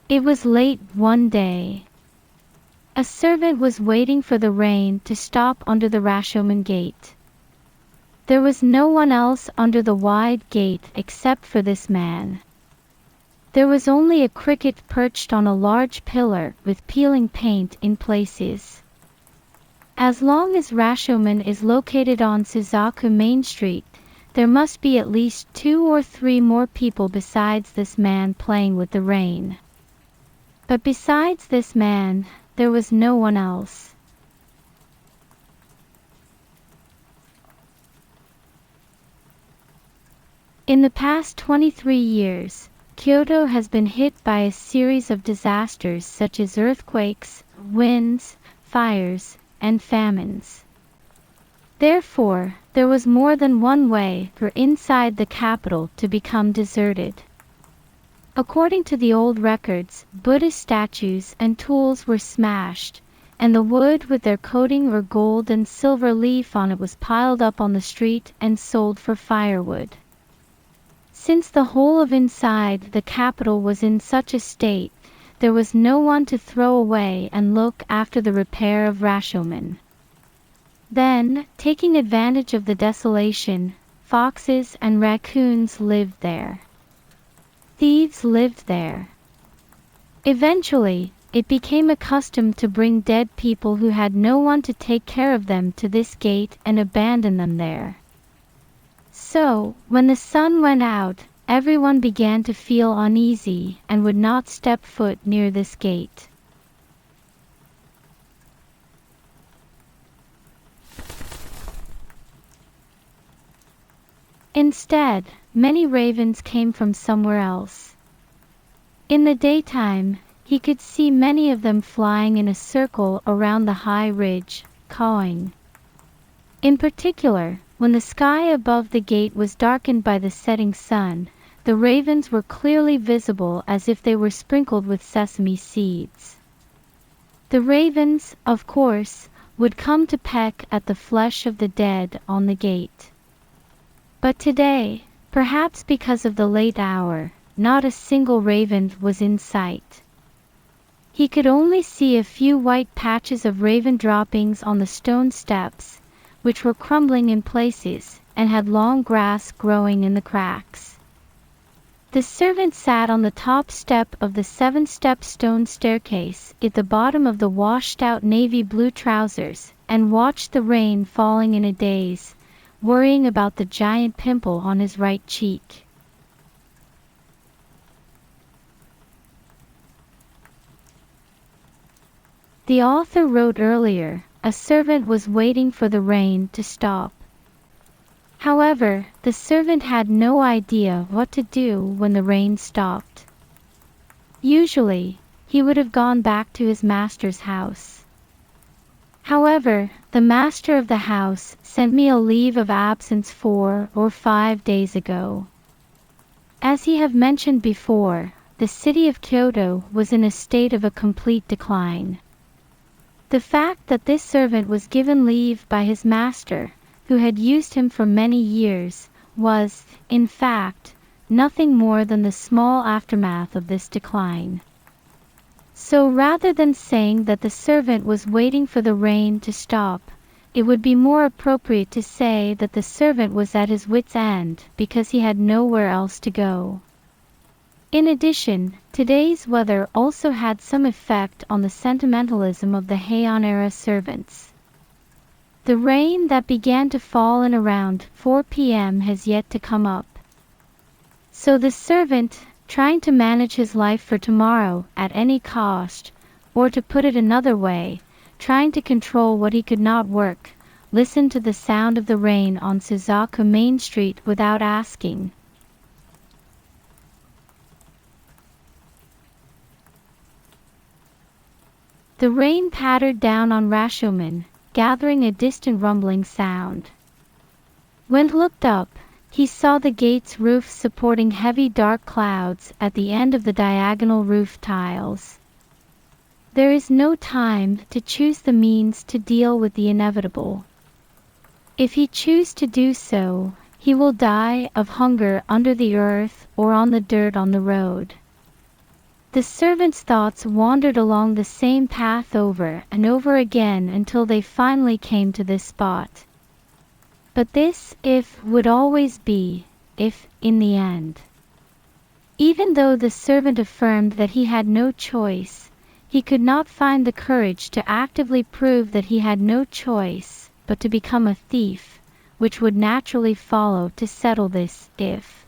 It was late one day. A servant was waiting for the rain to stop under the Rashomon Gate. There was no one else under the wide gate except for this man. There was only a cricket perched on a large pillar with peeling paint in places. As long as Rashomon is located on Suzaku Main Street, there must be at least 2 or 3 more people besides this man playing with the rain. But besides this man, there was no one else. In the past 23 years, Kyoto has been hit by a series of disasters such as earthquakes, winds, fires, and famines. Therefore, there was more than one way for inside the capital to become deserted. According to the old records, Buddhist statues and tools were smashed, and the wood with their coating or gold and silver leaf on it was piled up on the street and sold for firewood. Since the whole of inside the capital was in such a state, there was no one to throw away and look after the repair of Rashomon. Then, taking advantage of the desolation, foxes and raccoons lived there. Thieves lived there. Eventually, it became a custom to bring dead people who had no one to take care of them to this gate and abandon them there. So, when the sun went out, everyone began to feel uneasy and would not step foot near this gate. Instead, many ravens came from somewhere else. In the daytime, he could see many of them flying in a circle around the high ridge, cawing. In particular, when the sky above the gate was darkened by the setting sun, the ravens were clearly visible as if they were sprinkled with sesame seeds. The ravens, of course, would come to peck at the flesh of the dead on the gate. But today, perhaps because of the late hour, not a single raven was in sight. He could only see a few white patches of raven droppings on the stone steps, which were crumbling in places, and had long grass growing in the cracks. The servant sat on the top step of the 7-step stone staircase at the bottom of the washed-out navy blue trousers, and watched the rain falling in a daze, worrying about the giant pimple on his right cheek. The author wrote earlier, a servant was waiting for the rain to stop. However, the servant had no idea what to do when the rain stopped. Usually, he would have gone back to his master's house. However, the master of the house sent me a leave of absence 4 or 5 days ago. As he have mentioned before, the city of Kyoto was in a state of a complete decline. The fact that this servant was given leave by his master, who had used him for many years, was, in fact, nothing more than the small aftermath of this decline. So rather than saying that the servant was waiting for the rain to stop, it would be more appropriate to say that the servant was at his wit's end because he had nowhere else to go. In addition, today's weather also had some effect on the sentimentalism of the Heian-era servants. The rain that began to fall in around 4 p.m. has yet to come up. So the servant, trying to manage his life for tomorrow at any cost, or to put it another way, trying to control what he could not work, listened to the sound of the rain on Suzaku Main Street without asking. The rain pattered down on Rashomon, gathering a distant rumbling sound. When he looked up, he saw the gate's roof supporting heavy dark clouds at the end of the diagonal roof tiles. There is no time to choose the means to deal with the inevitable. If he choose to do so, he will die of hunger under the earth or on the dirt on the road. The servant's thoughts wandered along the same path over and over again until they finally came to this spot. But this if would always be if in the end. Even though the servant affirmed that he had no choice, he could not find the courage to actively prove that he had no choice but to become a thief, which would naturally follow to settle this if.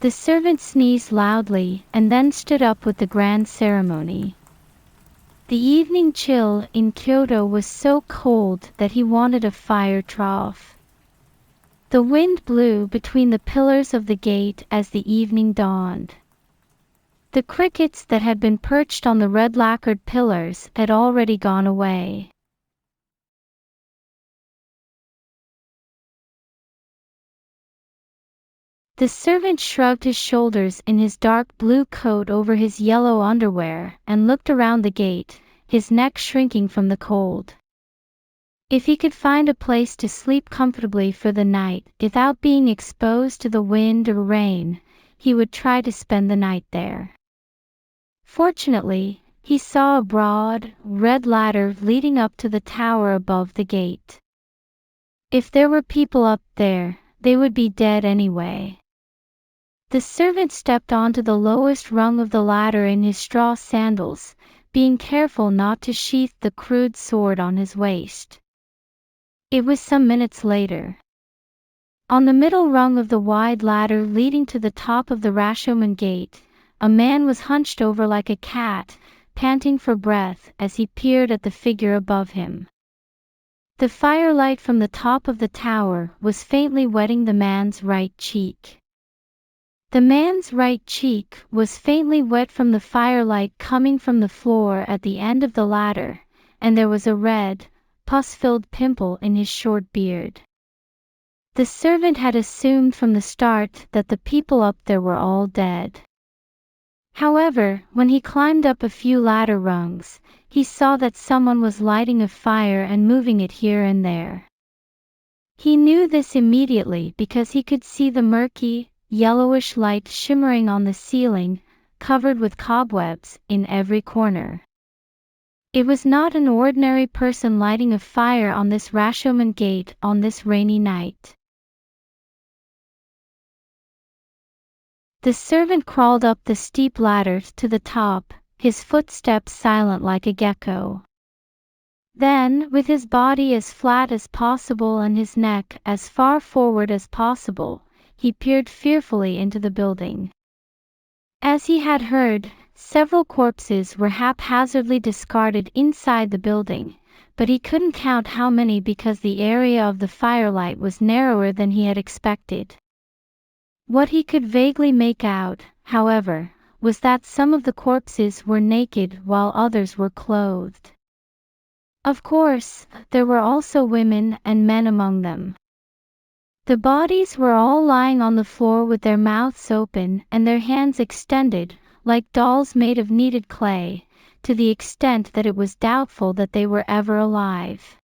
The servant sneezed loudly and then stood up with the grand ceremony. The evening chill in Kyoto was so cold that he wanted a fire trough. The wind blew between the pillars of the gate as the evening dawned. The crickets that had been perched on the red lacquered pillars had already gone away. The servant shrugged his shoulders in his dark blue coat over his yellow underwear and looked around the gate, his neck shrinking from the cold. If he could find a place to sleep comfortably for the night without being exposed to the wind or rain, he would try to spend the night there. Fortunately, he saw a broad, red ladder leading up to the tower above the gate. If there were people up there, they would be dead anyway. The servant stepped onto the lowest rung of the ladder in his straw sandals, being careful not to sheath the crude sword on his waist. It was some minutes later. On the middle rung of the wide ladder leading to the top of the Rashomon Gate, a man was hunched over like a cat, panting for breath as he peered at the figure above him. The firelight from the top of the tower was faintly wetting the man's right cheek. The man's right cheek was faintly wet from the firelight coming from the floor at the end of the ladder, and there was a red, pus-filled pimple in his short beard. The servant had assumed from the start that the people up there were all dead. However, when he climbed up a few ladder rungs, he saw that someone was lighting a fire and moving it here and there. He knew this immediately because he could see the murky, yellowish light shimmering on the ceiling, covered with cobwebs, in every corner. It was not an ordinary person lighting a fire on this Rashomon Gate on this rainy night. The servant crawled up the steep ladder to the top, his footsteps silent like a gecko. Then, with his body as flat as possible and his neck as far forward as possible, he peered fearfully into the building. As he had heard, several corpses were haphazardly discarded inside the building, but he couldn't count how many because the area of the firelight was narrower than he had expected. What he could vaguely make out, however, was that some of the corpses were naked while others were clothed. Of course, there were also women and men among them. The bodies were all lying on the floor with their mouths open and their hands extended, like dolls made of kneaded clay, to the extent that it was doubtful that they were ever alive.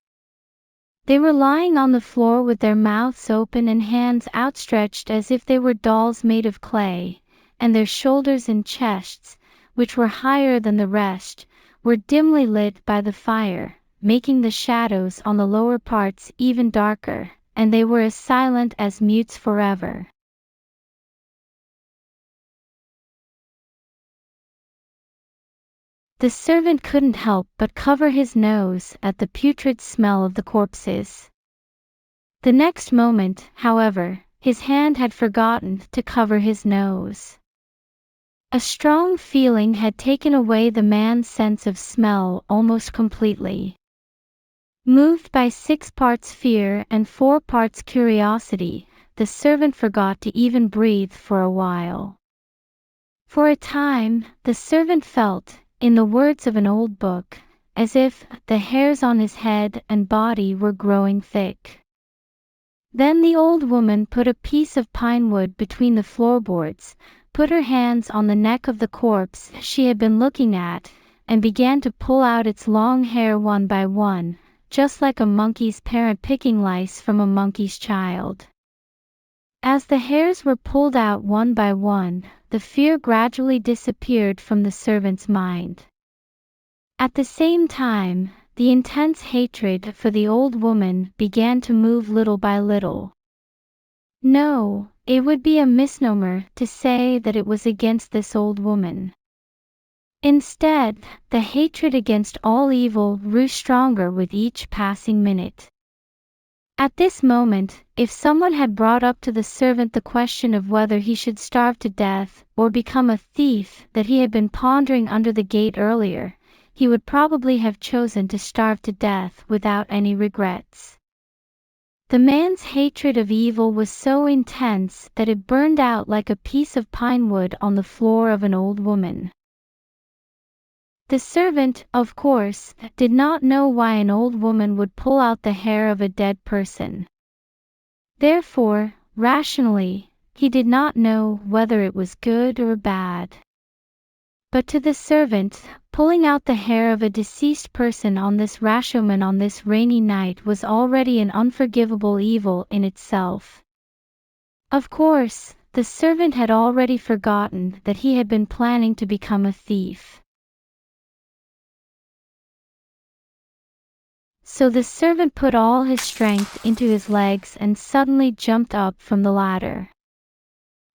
They were lying on the floor with their mouths open and hands outstretched as if they were dolls made of clay, and their shoulders and chests, which were higher than the rest, were dimly lit by the fire, making the shadows on the lower parts even darker, and they were as silent as mutes forever. The servant couldn't help but cover his nose at the putrid smell of the corpses. The next moment, however, his hand had forgotten to cover his nose. A strong feeling had taken away the man's sense of smell almost completely. Moved by 6 parts fear and 4 parts curiosity, the servant forgot to even breathe for a while. For a time, the servant felt, in the words of an old book, as if the hairs on his head and body were growing thick. Then the old woman put a piece of pine wood between the floorboards, put her hands on the neck of the corpse she had been looking at, and began to pull out its long hair one by one, just like a monkey's parent picking lice from a monkey's child. As the hairs were pulled out one by one, the fear gradually disappeared from the servant's mind. At the same time, the intense hatred for the old woman began to move little by little. No, it would be a misnomer to say that it was against this old woman. Instead, the hatred against all evil grew stronger with each passing minute. At this moment, if someone had brought up to the servant the question of whether he should starve to death or become a thief that he had been pondering under the gate earlier, he would probably have chosen to starve to death without any regrets. The man's hatred of evil was so intense that it burned out like a piece of pine wood on the floor of an old woman. The servant, of course, did not know why an old woman would pull out the hair of a dead person. Therefore, rationally, he did not know whether it was good or bad. But to the servant, pulling out the hair of a deceased person on this Rashomon on this rainy night was already an unforgivable evil in itself. Of course, the servant had already forgotten that he had been planning to become a thief. So the servant put all his strength into his legs and suddenly jumped up from the ladder.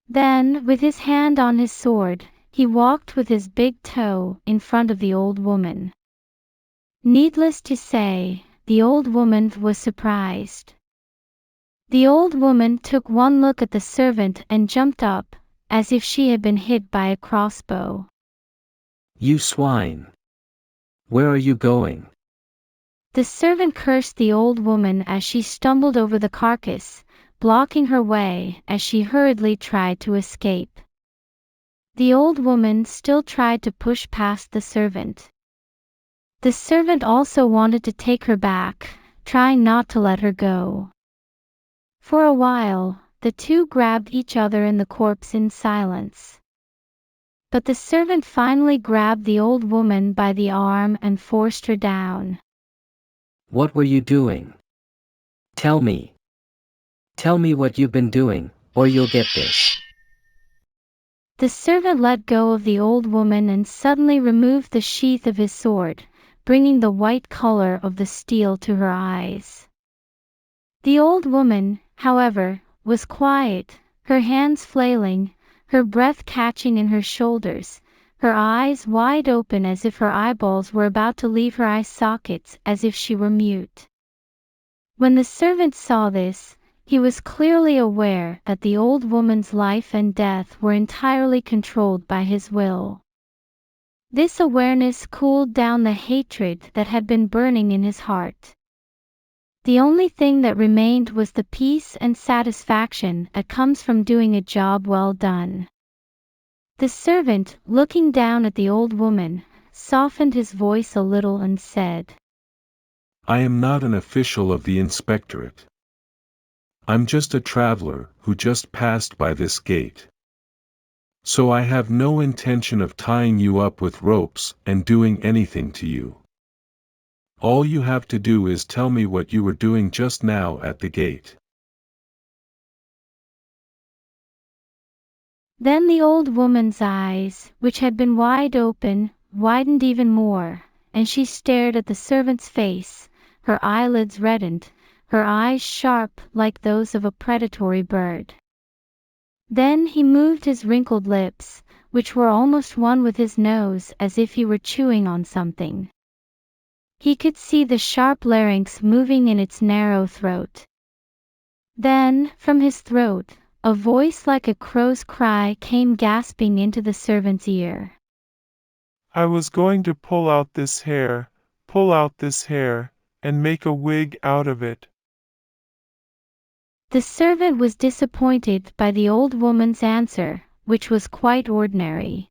Then, with his hand on his sword, he walked with his big toe in front of the old woman. Needless to say, the old woman was surprised. The old woman took one look at the servant and jumped up, as if she had been hit by a crossbow. You swine! Where are you going? The servant cursed the old woman as she stumbled over the carcass, blocking her way as she hurriedly tried to escape. The old woman still tried to push past the servant. The servant also wanted to take her back, trying not to let her go. For a while, the two grabbed each other in the corpse in silence. But the servant finally grabbed the old woman by the arm and forced her down. What were you doing? Tell me. Tell me what you've been doing, or you'll get this. The servant let go of the old woman and suddenly removed the sheath of his sword, bringing the white color of the steel to her eyes. The old woman, however, was quiet, her hands flailing, her breath catching in her shoulders, her eyes wide open as if her eyeballs were about to leave her eye sockets, as if she were mute. When the servant saw this, he was clearly aware that the old woman's life and death were entirely controlled by his will. This awareness cooled down the hatred that had been burning in his heart. The only thing that remained was the peace and satisfaction that comes from doing a job well done. The servant, looking down at the old woman, softened his voice a little and said, I am not an official of the inspectorate. I'm just a traveler who just passed by this gate. So I have no intention of tying you up with ropes and doing anything to you. All you have to do is tell me what you were doing just now at the gate. Then the old woman's eyes, which had been wide open, widened even more, and she stared at the servant's face, her eyelids reddened, her eyes sharp like those of a predatory bird. Then he moved his wrinkled lips, which were almost one with his nose, as if he were chewing on something. He could see the sharp larynx moving in its narrow throat. Then, from his throat, a voice like a crow's cry came gasping into the servant's ear. I was going to pull out this hair, and make a wig out of it. The servant was disappointed by the old woman's answer, which was quite ordinary.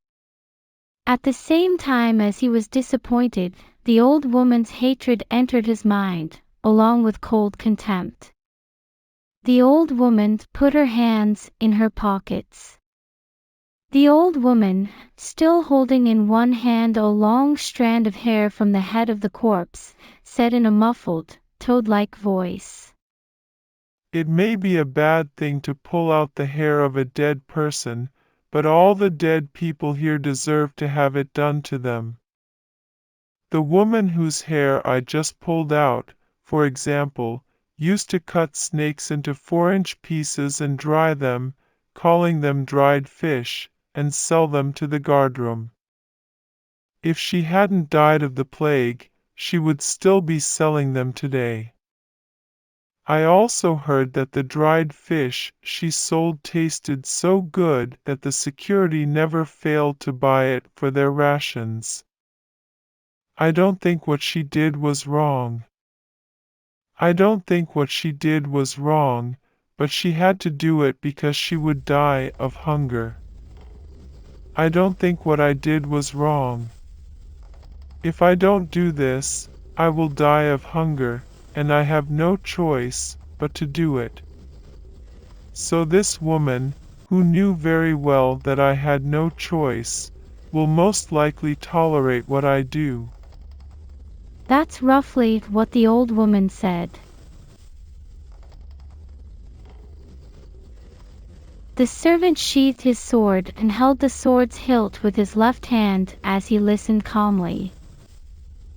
At the same time as he was disappointed, the old woman's hatred entered his mind, along with cold contempt. The old woman put her hands in her pockets. The old woman, still holding in one hand a long strand of hair from the head of the corpse, said in a muffled, toad-like voice, It may be a bad thing to pull out the hair of a dead person, but all the dead people here deserve to have it done to them. The woman whose hair I just pulled out, for example, used to cut snakes into 4-inch pieces and dry them, calling them dried fish, and sell them to the guardroom. If she hadn't died of the plague, she would still be selling them today. I also heard that the dried fish she sold tasted so good that the security never failed to buy it for their rations. I don't think what she did was wrong. I don't think what she did was wrong, but she had to do it because she would die of hunger. I don't think what I did was wrong. If I don't do this, I will die of hunger, and I have no choice but to do it. So this woman, who knew very well that I had no choice, will most likely tolerate what I do. That's roughly what the old woman said. The servant sheathed his sword and held the sword's hilt with his left hand as he listened calmly.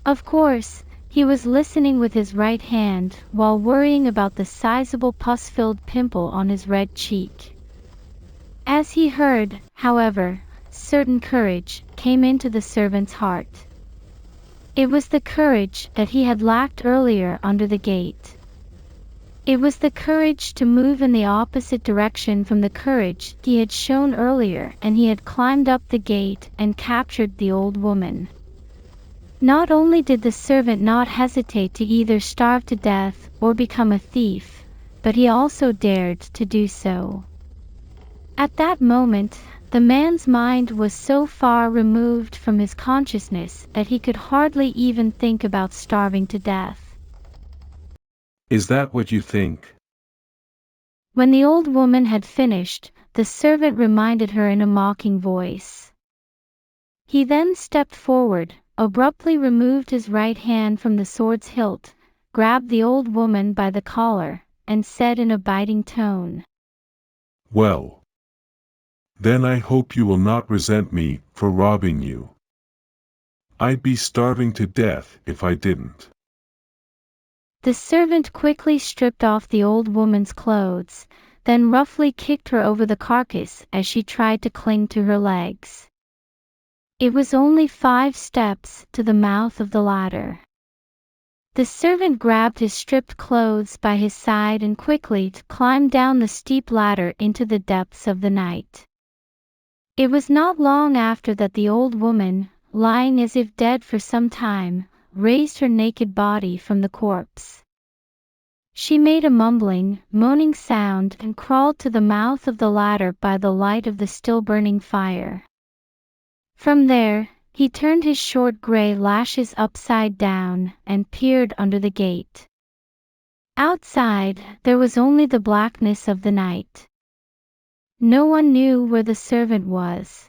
Of course, he was listening with his right hand while worrying about the sizable pus-filled pimple on his red cheek. As he heard, however, certain courage came into the servant's heart. It was the courage that he had lacked earlier under the gate. It was the courage to move in the opposite direction from the courage he had shown earlier, and he had climbed up the gate and captured the old woman. Not only did the servant not hesitate to either starve to death or become a thief, but he also dared to do so. At that moment, the man's mind was so far removed from his consciousness that he could hardly even think about starving to death. Is that what you think? When the old woman had finished, the servant reminded her in a mocking voice. He then stepped forward, abruptly removed his right hand from the sword's hilt, grabbed the old woman by the collar, and said in a biting tone, Well, then I hope you will not resent me for robbing you. I'd be starving to death if I didn't. The servant quickly stripped off the old woman's clothes, then roughly kicked her over the carcass as she tried to cling to her legs. It was only 5 steps to the mouth of the ladder. The servant grabbed his stripped clothes by his side and quickly climbed down the steep ladder into the depths of the night. It was not long after that the old woman, lying as if dead for some time, raised her naked body from the corpse. She made a mumbling, moaning sound and crawled to the mouth of the ladder by the light of the still burning fire. From there, he turned his short gray lashes upside down and peered under the gate. Outside, there was only the blackness of the night. No one knew where the servant was.